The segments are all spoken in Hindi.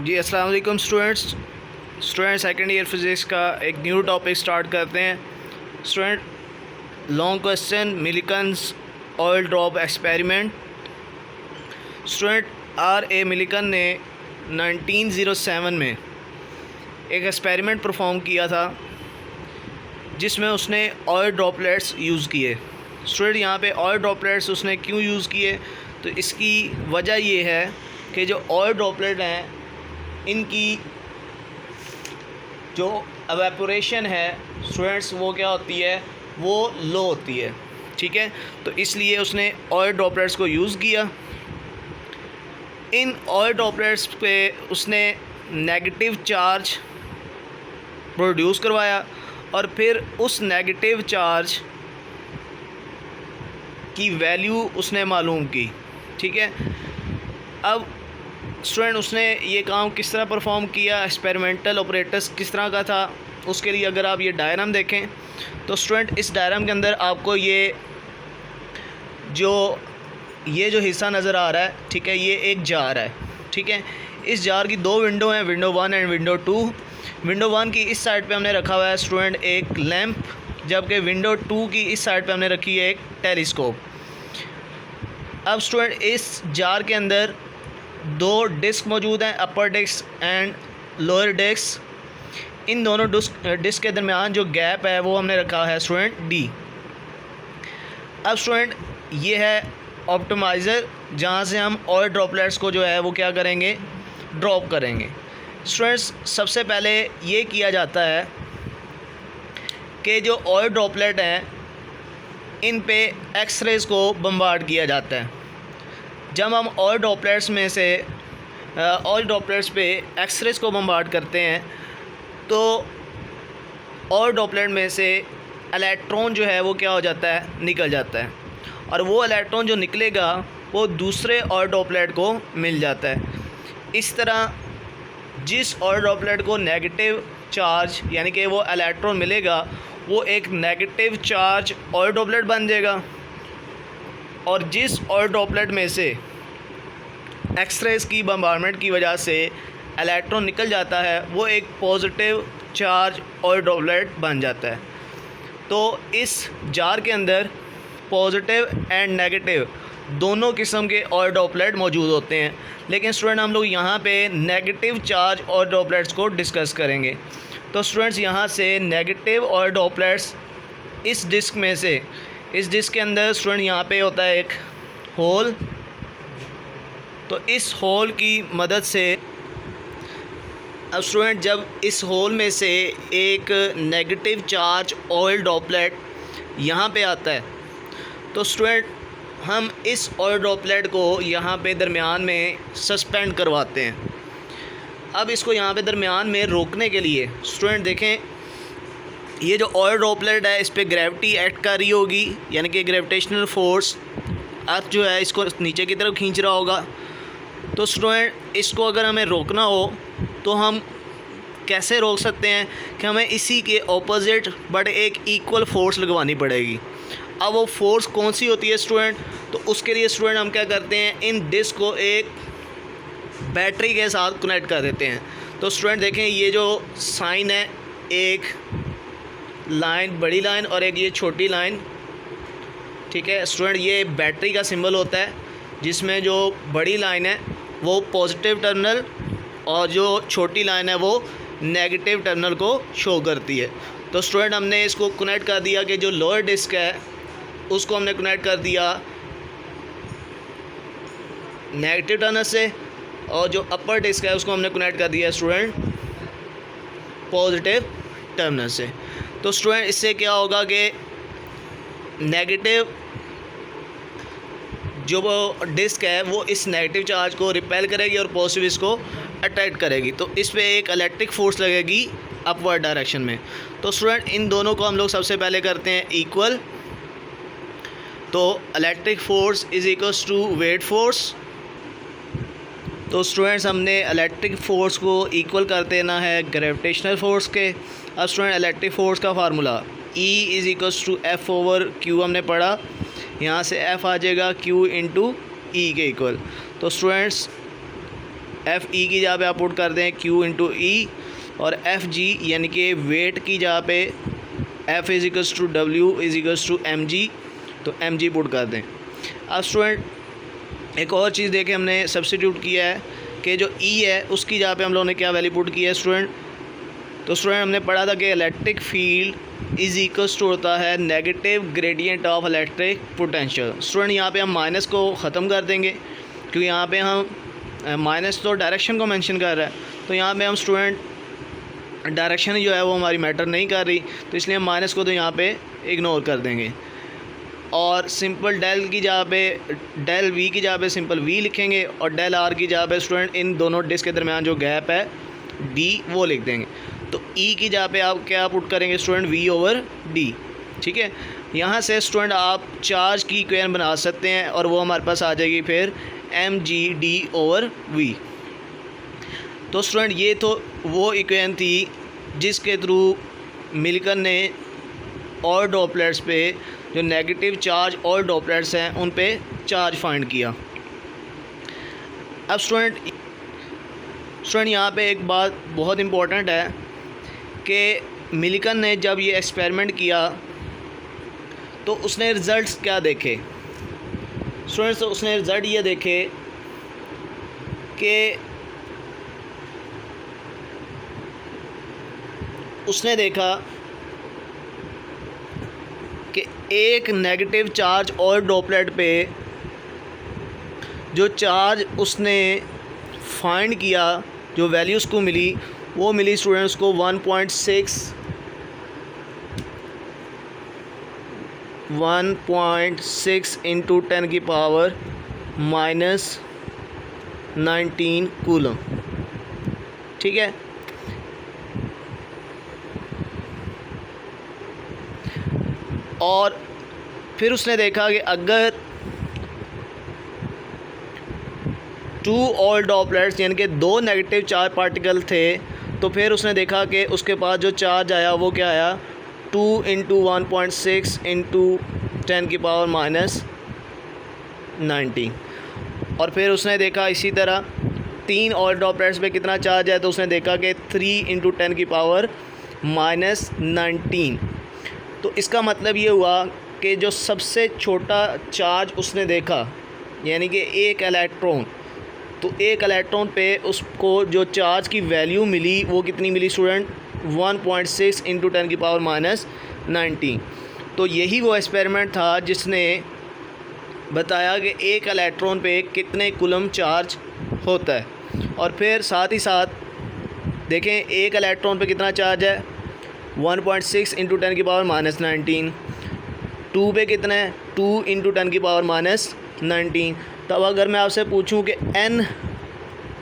जी अस्सलाम वालेकुम स्टूडेंट सेकंड ईयर फिज़िक्स का एक न्यू टॉपिक स्टार्ट करते हैं। Student long question Millikan's oil drop experiment. Student R.A. Millikan ने 1907 में एक एक्सपेरिमेंट परफॉर्म किया था जिसमें उसने ऑयल ड्रॉपलेट्स यूज़ किए। स्टूडेंट यहाँ पे ऑयल ड्रॉपलेट्स उसने क्यों यूज़ किए, तो इसकी वजह ये है कि जो ऑयल ड्रॉपलेट हैं इनकी जो एवेपोरेशन है स्टूडेंट्स वो क्या होती है, वो लो होती है। ठीक है, तो इसलिए उसने ऑयल ड्रॉपलेट्स को यूज़ किया। इन ऑयल ड्रॉपलेट्स पे उसने नेगेटिव चार्ज प्रोड्यूस करवाया और फिर उस नेगेटिव चार्ज की वैल्यू उसने मालूम की। ठीक है, अब स्टूडेंट उसने ये काम किस तरह परफॉर्म किया, एक्सपेरिमेंटल ऑपरेटर्स किस तरह का था, उसके लिए अगर आप ये डायग्राम देखें तो स्टूडेंट इस डायग्राम के अंदर आपको ये जो हिस्सा नज़र आ रहा है, ठीक है, ये एक जार है। ठीक है, इस जार की दो विंडो हैं, विंडो 1 एंड विंडो 2। विंडो 1 की इस साइड पे हमने रखा हुआ है स्टूडेंट एक लैंप, जबकि विंडो 2 की इस साइड पे हमने रखी है एक टेलीस्कोप। अब स्टूडेंट इस जार के अंदर दो डिस्क मौजूद हैं, अपर डिस्क एंड लोअर डिस्क। इन दोनों डिस्क के दरमियान जो गैप है वो हमने रखा है स्टूडेंट D। अब स्टूडेंट ये है ऑप्टिमाइज़र, जहाँ से हम ऑयल ड्रॉपलेट्स को जो है वो क्या करेंगे, ड्रॉप करेंगे। स्टूडेंट्स सबसे पहले ये किया जाता है कि जो ऑयल ड्रॉपलेट हैं इन पे एक्स रेज़ को बम्बार्ड किया जाता है। जब हम ऑयल ड्रॉपलेट्स पे एक्स रेज़ को बम्बार्ड करते हैं तो ऑयल ड्रॉपलेट में से इलेक्ट्रॉन जो है वो क्या हो जाता है, निकल जाता है, और वो इलेक्ट्रॉन जो निकलेगा वो दूसरे ऑयल ड्रॉपलेट को मिल जाता है। इस तरह जिस ऑयल ड्रॉपलेट को नेगेटिव चार्ज यानी कि वो इलेक्ट्रॉन मिलेगा वो एक नेगेटिव चार्ज ऑयल ड्रॉपलेट बन जाएगा, और जिस ऑयल ड्रॉपलेट में से एक्स रेज़ की बम्बार्डमेंट की वजह से इलेक्ट्रॉन निकल जाता है वो एक पॉजिटिव चार्ज ऑयल ड्रॉपलेट बन जाता है। तो इस जार के अंदर पॉजिटिव एंड नेगेटिव दोनों किस्म के ऑयल ड्रॉपलेट मौजूद होते हैं, लेकिन स्टूडेंट हम लोग यहाँ पे नेगेटिव चार्ज ऑयल ड्रॉपलेट्स को डिस्कस करेंगे। तो स्टूडेंट्स यहाँ से नेगेटिव ऑयल ड्रॉपलेट्स इस डिस्क में से, इस डिस्क के अंदर स्टूडेंट यहाँ पे होता है एक होल, तो इस होल की मदद से अब स्टूडेंट जब इस होल में से एक नेगेटिव चार्ज ऑयल ड्रॉपलेट यहाँ पे आता है तो स्टूडेंट हम इस ऑयल ड्रॉपलेट को यहाँ पे दरमियान में सस्पेंड करवाते हैं। अब इसको यहाँ पे दरमियान में रोकने के लिए स्टूडेंट देखें, ये जो ऑयल ड्रॉपलेट है इस पर ग्रेविटी एक्ट कर रही होगी, यानी कि ग्रेविटेशनल फोर्स अर्थ जो है इसको नीचे की तरफ खींच रहा होगा। तो स्टूडेंट इसको अगर हमें रोकना हो तो हम कैसे रोक सकते हैं कि हमें इसी के ऑपोजिट बट एक इक्वल फोर्स लगवानी पड़ेगी। अब वो फोर्स कौन सी होती है स्टूडेंट, तो उसके लिए स्टूडेंट हम क्या करते हैं, इन डिस्क को एक बैटरी के साथ कनेक्ट कर देते हैं। तो स्टूडेंट देखें ये जो साइन है, एक लाइन बड़ी लाइन और एक ये छोटी लाइन। ठीक है स्टूडेंट, ये बैटरी का सिंबल होता है जिसमें जो बड़ी लाइन है वो पॉजिटिव टर्मिनल और जो छोटी लाइन है वो नेगेटिव टर्मिनल को शो करती है। तो स्टूडेंट हमने इसको कनेक्ट कर दिया कि जो लोअर डिस्क है उसको हमने कनेक्ट कर दिया नेगेटिव टर्मिनल से, और जो अपर डिस्क है उसको हमने कनेक्ट कर दिया स्टूडेंट पॉजिटिव टर्मिनल से। तो स्टूडेंट इससे क्या होगा कि नेगेटिव जो वो डिस्क है वो इस नेगेटिव चार्ज को रिपेल करेगी और पॉजिटिव इसको अट्रैक्ट करेगी, तो इस पे एक इलेक्ट्रिक फोर्स लगेगी अपवर्ड डायरेक्शन में। तो स्टूडेंट इन दोनों को हम लोग सबसे पहले करते हैं इक्वल। तो electric force is equals to weight force. तो स्टूडेंट्स हमने इलेक्ट्रिक फ़ोर्स को इक्वल कर देना है ग्रेविटेशनल फोर्स के। अब स्टूडेंट इलेक्ट्रिक फ़ोर्स का formula E is equals to F over Q हमने पढ़ा, यहाँ से F आ जाएगा Q इंटू E के इक्वल। तो स्टूडेंट्स एफ ई की जगह पे आप पुट कर दें Q इंटू ई, और एफ जी यानी कि वेट की जगह पे F is equals to W is equals to mg, तो mg पुट कर दें। अब स्टूडेंट एक और चीज़ देखें, हमने सब्स्टिट्यूट किया है कि जो E है उसकी जगह पे हम लोगों ने क्या वैल्यू पुट किया है स्टूडेंट। तो स्टूडेंट हमने पढ़ा था कि electric field is equals to होता है negative gradient of electric potential. Student यहाँ पे हम माइनस को ख़त्म कर देंगे, क्योंकि यहाँ पे हम माइनस तो डायरेक्शन को मेंशन कर रहा है, तो यहाँ पे हम स्टूडेंट डायरेक्शन जो है वो हमारी मैटर नहीं कर रही, तो इसलिए हम माइनस को तो यहाँ पे इग्नोर कर देंगे, और सिंपल डेल की जगह पे डेल वी की जगह पे सिंपल वी लिखेंगे, और डेल आर की जगह पे स्टूडेंट इन दोनों डिस्क के दरमियान जो गैप है डी वो लिख देंगे। तो ई की जगह पे आप क्या पुट करेंगे स्टूडेंट, वी ओवर डी। ठीक है, यहाँ से स्टूडेंट आप चार्ज की इक्वेशन बना सकते हैं, और वो हमारे पास आ जाएगी फिर M G D over V. तो स्टूडेंट ये तो वो इक्वेशन थी जिसके थ्रू मिल्टन ने और ड्रॉपलेट्स पे जो नेगेटिव चार्ज और ड्रॉपलेट्स हैं उन पे चार्ज फाइंड किया। अब स्टूडेंट यहाँ पे एक बात बहुत इम्पोर्टेंट है कि मिल्टन ने जब ये एक्सपेरिमेंट किया तो उसने रिज़ल्ट्स क्या देखे स्टूडेंट्स। तो उसने रिज़ल्ट ये देखे कि उसने देखा कि एक नेगेटिव चार्ज और ड्रॉपलेट पे जो चार्ज उसने फाइंड किया, जो वैल्यू उसको मिली, वो मिली स्टूडेंट्स को 1.6 इंटू 10 की पावर -19 कूलम। ठीक है, और फिर उसने देखा कि अगर 2 और ड्रॉपलेट्स यानी कि 2 नेगेटिव चार्ज पार्टिकल थे, तो फिर उसने देखा कि उसके पास जो चार्ज आया वो क्या आया, 2 इंटू 1.6 इंटू 10 की पावर -19। और फिर उसने देखा इसी तरह 3 और ड्रॉपलेट्स पे कितना चार्ज है, तो उसने देखा कि 3 इंटू 10 की पावर -19। तो इसका मतलब ये हुआ कि जो सबसे छोटा चार्ज उसने देखा यानी कि एक इलेक्ट्रॉन, तो एक इलेक्ट्रॉन पे उसको जो चार्ज की वैल्यू मिली वो कितनी मिली स्टूडेंट, 1.6 इंटू 10 की पावर -19। तो यही वो एक्सपेरिमेंट था जिसने बताया कि एक इलेक्ट्रॉन पे कितने कूलम चार्ज होता है। और फिर साथ ही साथ देखें एक इलेक्ट्रॉन पे कितना चार्ज है, 1.6 इंटू 10 की पावर -19। 2 पे कितना है, 2 इंटू 10 की पावर -19। तब अगर मैं आपसे पूछूं कि n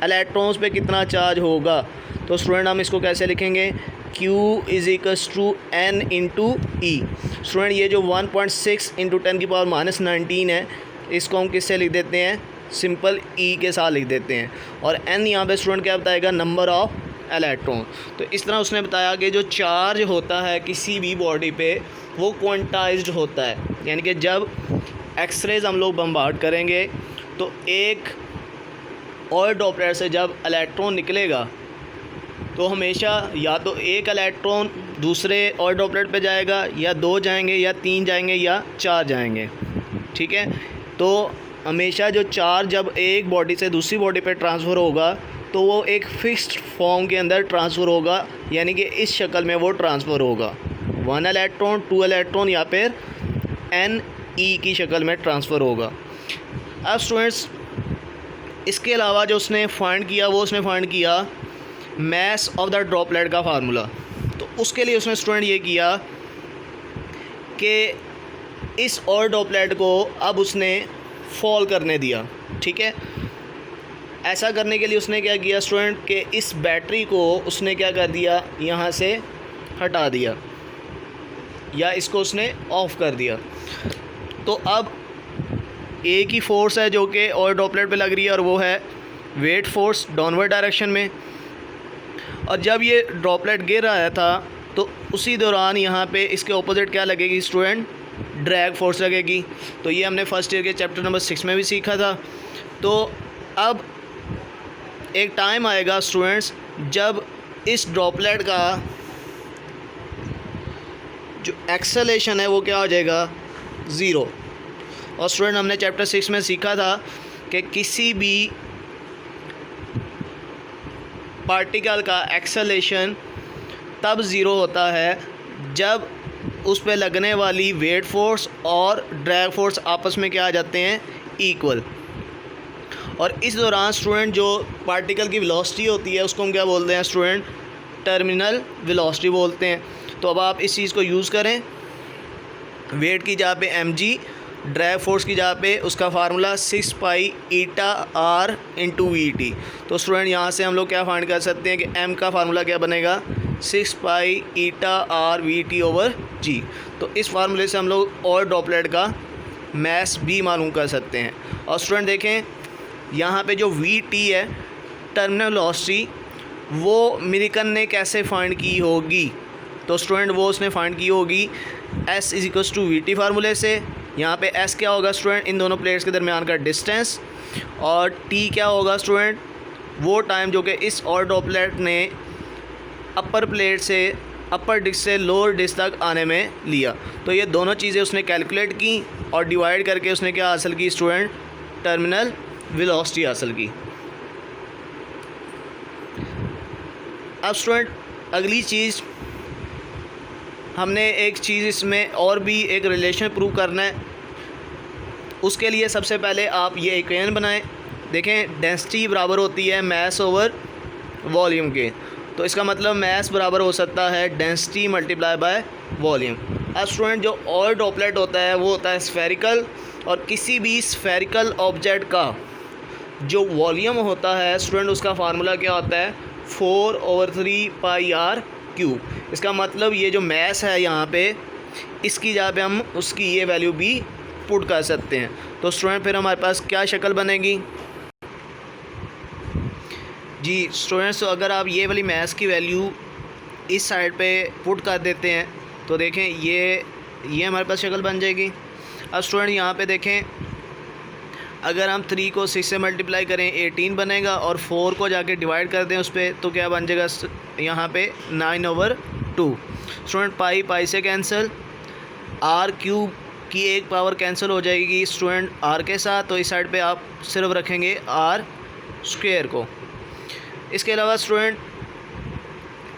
इलेक्ट्रॉन्स पे कितना चार्ज होगा, तो स्टूडेंट हम इसको कैसे लिखेंगे, Q is equals to n into E. Student ये जो 1.6 इंटू 10 की पावर -19 है, इसको हम किससे लिख देते हैं, सिंपल E के साथ लिख देते हैं, और n यहाँ पे स्टूडेंट क्या बताएगा, नंबर ऑफ़ इलेक्ट्रॉन। तो इस तरह उसने बताया कि जो चार्ज होता है किसी भी बॉडी पे वो क्वांटाइज्ड होता है, यानी कि जब एक्सरेज हम लोग बम्बार्ड करेंगे तो एक और ड्रॉपलेट से जब इलेक्ट्रॉन निकलेगा तो हमेशा या तो एक इलेक्ट्रॉन दूसरे और ड्रॉपलेट पे जाएगा, या 2 जाएंगे, या 3 जाएंगे, या 4 जाएंगे। ठीक है, तो हमेशा जो चार्ज जब एक बॉडी से दूसरी बॉडी पे ट्रांसफ़र होगा तो वो एक फिक्स्ड फॉर्म के अंदर ट्रांसफ़र होगा, यानी कि इस शक्ल में वो ट्रांसफ़र होगा, 1 इलेक्ट्रॉन 2 इलेक्ट्रॉन या फिर n e की शक्ल में ट्रांसफ़र होगा। अब स्टूडेंट्स इसके अलावा जो उसने फाइंड किया वो उसने फाइंड किया मैस ऑफ द ड्रॉपलेट का फार्मूला। तो उसके लिए उसने स्टूडेंट ये किया कि इस और ड्रॉपलेट को अब उसने फॉल करने दिया। ठीक है, ऐसा करने के लिए उसने क्या किया स्टूडेंट कि इस बैटरी को उसने क्या कर दिया, यहाँ से हटा दिया, या इसको उसने ऑफ़ कर दिया। तो अब एक ही फोर्स है जो कि और ड्रॉपलेट पे लग रही है, और वो है वेट फोर्स डाउनवर्ड डायरेक्शन में। और जब ये ड्रॉपलेट गिर रहा था तो उसी दौरान यहाँ पे इसके ऑपोजिट क्या लगेगी स्टूडेंट, ड्रैग फोर्स लगेगी। तो ये हमने फर्स्ट ईयर के चैप्टर नंबर 6 में भी सीखा था। तो अब एक टाइम आएगा स्टूडेंट्स जब इस ड्रॉपलेट का जो एक्सेलेरेशन है वो क्या हो जाएगा, ज़ीरो। और स्टूडेंट हमने चैप्टर 6 में सीखा था कि किसी भी पार्टिकल का एक्सेलेरेशन तब ज़ीरो होता है जब उस पर लगने वाली वेट फोर्स और ड्रैग फोर्स आपस में क्या आ जाते हैं, इक्वल। और इस दौरान स्टूडेंट जो पार्टिकल की वेलोसिटी होती है उसको हम क्या बोलते हैं स्टूडेंट, टर्मिनल वेलोसिटी बोलते हैं। तो अब आप इस चीज़ को यूज़ करें, वेट की जगह पे mg, ड्रैग फोर्स की जगह पे उसका formula 6 pi eta r into V. तो स्टूडेंट यहाँ से हम लोग क्या फाइंड कर सकते हैं कि m का फार्मूला क्या बनेगा, 6 pi eta r we over g। तो इस फार्मूले से हम लोग और ड्रॉपलेट का मैस भी मालूम कर सकते हैं। और स्टूडेंट देखें यहाँ पे जो वी है टर्मिनल वेलोसिटी, वो मिल्टन ने कैसे फाइंड की होगी, तो स्टूडेंट वो उसने फाइंड की होगी S इज़ टू वी फार्मूले से। यहाँ पे S क्या होगा स्टूडेंट, इन दोनों प्लेट्स के दरमियान का डिस्टेंस, और T क्या होगा स्टूडेंट, वो टाइम जो कि इस और ड्रॉपलेट ने अपर प्लेट से, अपर डिस्क से लोअर डिस्क तक आने में लिया। तो ये दोनों चीज़ें उसने कैलकुलेट की और डिवाइड करके उसने क्या हासिल की स्टूडेंट, टर्मिनल वेलोसिटी हासिल की। अब स्टूडेंट अगली चीज़, हमने एक चीज़ इसमें और भी एक रिलेशन प्रूव करना है। उसके लिए सबसे पहले आप ये इक्वेशन बनाएं। देखें डेंसिटी बराबर होती है मैस ओवर वॉल्यूम के, तो इसका मतलब मैस बराबर हो सकता है डेंसिटी मल्टीप्लाई बाय वॉल्यूम। अब स्टूडेंट जो और ड्रॉपलेट होता है वो होता है स्फेरिकल, और किसी भी स्फेरिकल ऑब्जेक्ट का जो वॉल्यूम होता है स्टूडेंट उसका फार्मूला क्या होता है, 4/3 पाई r क्यूब। इसका मतलब ये जो मैस है यहाँ पे, इसकी जगह पे हम उसकी ये वैल्यू भी पुट कर सकते हैं। तो स्टूडेंट फिर हमारे पास क्या शक्ल बनेगी जी स्टूडेंट्स, तो अगर आप ये वाली मैस की वैल्यू इस साइड पे पुट कर देते हैं तो देखें ये हमारे पास शक्ल बन जाएगी। अब स्टूडेंट यहाँ पे देखें, अगर हम 3 को 6 से मल्टीप्लाई करें 18 बनेगा, और 4 को जाके डिवाइड कर दें उस पर तो क्या बन जाएगा यहाँ पे 9/2। स्टूडेंट पाई से कैंसिल, r क्यूब की एक पावर कैंसिल हो जाएगी स्टूडेंट r के साथ, तो इस साइड पे आप सिर्फ रखेंगे r स्क्वायर को। इसके अलावा स्टूडेंट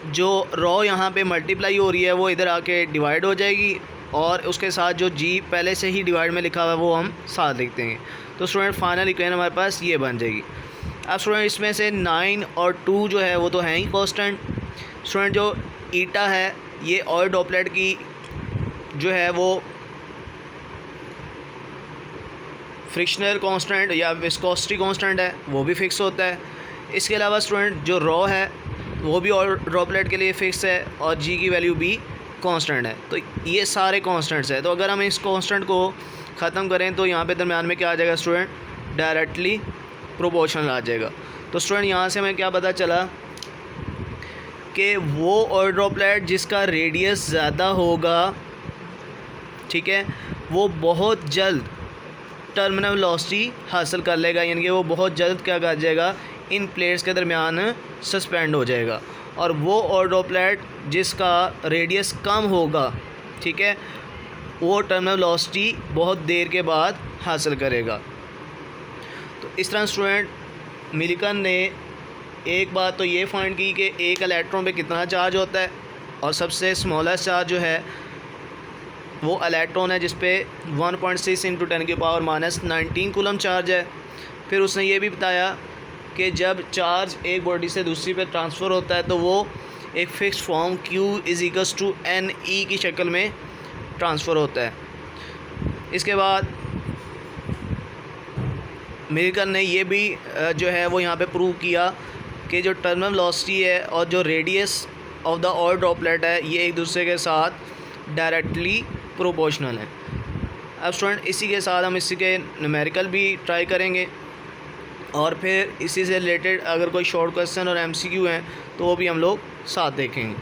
जो रॉ यहाँ पे मल्टीप्लाई हो रही है वो इधर आके डिवाइड हो जाएगी, और उसके साथ जो g पहले से ही डिवाइड में लिखा हुआ है वो हम साथ लिख देंगे। तो स्टूडेंट फाइनल इक्वेशन हमारे पास ये बन जाएगी। अब स्टूडेंट इसमें से 9 और 2 जो है वो तो हैं ही कांस्टेंट। स्टूडेंट जो ईटा है ये और ड्रॉपलेट की जो है वो फ्रिक्शनल कांस्टेंट या विस्कोसिटी कांस्टेंट है, वो भी फिक्स होता है। इसके अलावा स्टूडेंट जो रॉ है वो भी और ड्रॉपलेट के लिए फिक्स है, और जी की वैल्यू भी कांस्टेंट है। तो ये सारे कांस्टेंट्स हैं। तो अगर हम इस कांस्टेंट को ख़त्म करें तो यहाँ पे दरम्यान में क्या आ जाएगा स्टूडेंट, डायरेक्टली प्रोपोर्शनल आ जाएगा। तो स्टूडेंट यहाँ से हमें क्या पता चला कि वो और ड्रॉपलेट जिसका रेडियस ज़्यादा होगा, ठीक है, वो बहुत जल्द टर्मिनल वेलोसिटी हासिल कर लेगा, यानी कि वो बहुत जल्द क्या कर जाएगा, इन प्लेट्स के दरमियान सस्पेंड हो जाएगा। और वो और ड्रॉपलेट जिसका रेडियस कम होगा, ठीक है, वो टर्मिनल वेलोसिटी बहुत देर के बाद हासिल करेगा। तो इस तरह स्टूडेंट मिल्टन ने एक बात तो ये फाइंड की कि एक इलेक्ट्रॉन पे कितना चार्ज होता है, और सबसे स्मॉलेस्ट चार्ज जो है वो इलेक्ट्रॉन है जिस पे 1.6 × 10⁻⁻19 कूलम चार्ज है। फिर उसने ये भी बताया कि जब चार्ज एक बॉडी से दूसरी पे ट्रांसफ़र होता है तो वो एक फ़िक्स फॉर्म Q = NE की शक्ल में ट्रांसफ़र होता है। इसके बाद मिल्टन ने ये भी जो है वो यहाँ पे प्रूव किया कि जो टर्मिनल वेलोसिटी है और जो रेडियस ऑफ द और ड्रॉपलेट है ये एक दूसरे के साथ डायरेक्टली प्रोपोर्शनल है। अब स्टूडेंट इसी के साथ हम इसी के न्यूमेरिकल भी ट्राई करेंगे, और फिर इसी से रिलेटेड अगर कोई शॉर्ट क्वेश्चन और MCQ हैं तो वो भी हम लोग साथ देखेंगे।